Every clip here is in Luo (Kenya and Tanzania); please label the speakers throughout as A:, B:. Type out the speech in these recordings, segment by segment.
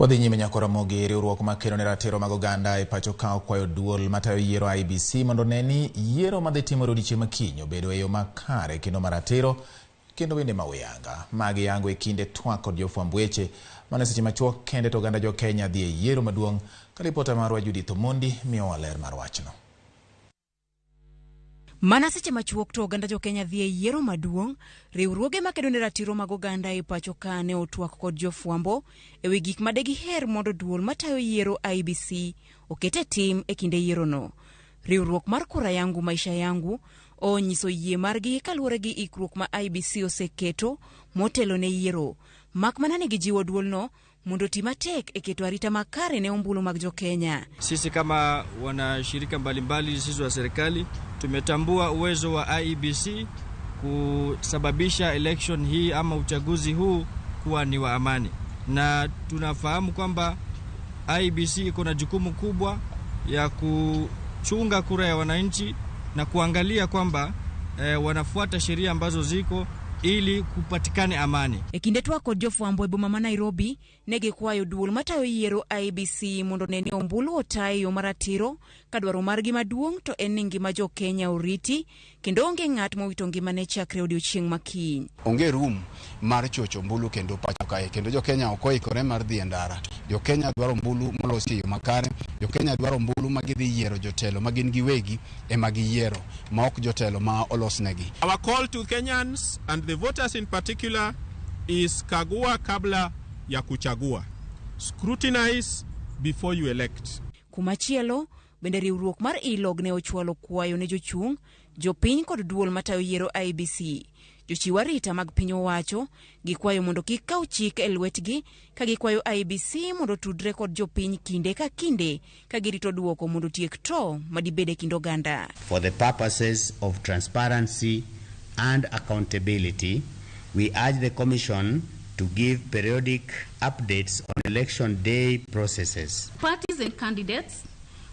A: Wadhi nyime nyako Ramogi riwruok makero ne ratiro mag oganda e pacho ka kwayo duol matayo yiero IEBC mondo neni yiero madhi timore odiechieng' makiny obedo e yo makare kendo maratiro kendo bende mawuyanga. Magi yango e kinde twak kod jofwamb weche mane seche machuok kende to oganda jo Kenya dhi e yiero maduong'. Ka ripota marwa Judith Omondi miyowa ler mar wachno.
B: Mana seche machuok to oganda jo Kenya dhi e yiero maduong', riwruoge makedo ne ratiro mag oganda e pacho ka ne otwak kod jofwambo e wi gik made giher mondo duol matayo yiero IEBC okete tim e kinde yiero no. Riwruok mar kura yangu maisha yangu onyiso yie margi kaluwore gi ikruok ma IEBC oseketo motelo ne yiero. Mak mana ni gijiwo duol no mondo timatek e keto arita makare ne ombulu mag jo Kenya.
C: Sisi kama wanashirika mbalimbali sisi wa serikali tumetambua uwezo wa IEBC kusababisha election hii ama uchaguzi huu kuwa ni wa amani. Na tunafahamu kwamba IEBC iko na jukumu kubwa ya kuchunga kura ya wananchi na kuangalia kwamba wanafuata sheria ambazo ziko ili kupatikane amani.
B: Ekinde twako jofwambo e boma ma Nairobi nege kwayo duol matayo yiero IEBC mondo neni ombulu otayo maratiro kadwaro margi maduong' to en ngima jo Kenya oriti kendo onge ng'at mowito ngimane chakre odiechieng' makiny.
D: Onge rum mar chocho ombulu kendo pacho kae kendo jo Kenya okoikore mar dhi e ndara. Jo Kenya dwaro ombulu molosi e yo makare. Jo Kenya dwaro ombulu magidhi yiero jotelo magin giwegi e magiyiero ma ok jotelo ma olosnegi.
E: Our call to Kenyans and the voters in particular is kagua kabla ya kuchagua. Scrutinize before you elect.
B: Kumachielo bende riwruok mar ILOG ne ochwalo kwayo ne jochung' jopiny kod duol matayo yiero IEBC. Jochiw arita mag piny owacho gikwayo mondo kik kaw chik e lwetgi ka gikwayo IEBC mondo tudre kod jopiny kinde ka kinde ka girito duoko mondo tiek to madibede kind oganda.
F: For the purposes of transparency and accountability, we urge the Commission to give periodic updates on election day processes.
G: Parties and candidates,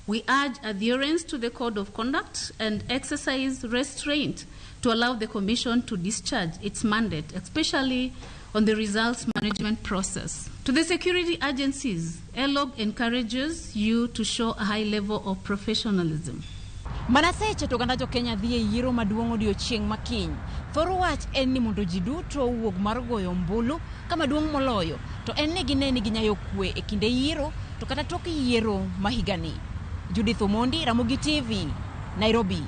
G: we urge adherence to the Code of Conduct and exercise restraint to allow the Commission to discharge its mandate, especially on the results management process. To the security agencies, ILOG encourages you to show a high level of professionalism.
B: Manaseche to oganda jo Kenya dhi e yiero maduong' odiechieng' makiny. Thoro wach en ni mondo ji duto wuog mar goyo ombulu kama duong' moloyo to en ni gineni ginyayo kwe e kinde yiero to kata tok yiero mahigani. Judith Omondi, Ramogi TV, Nairobi.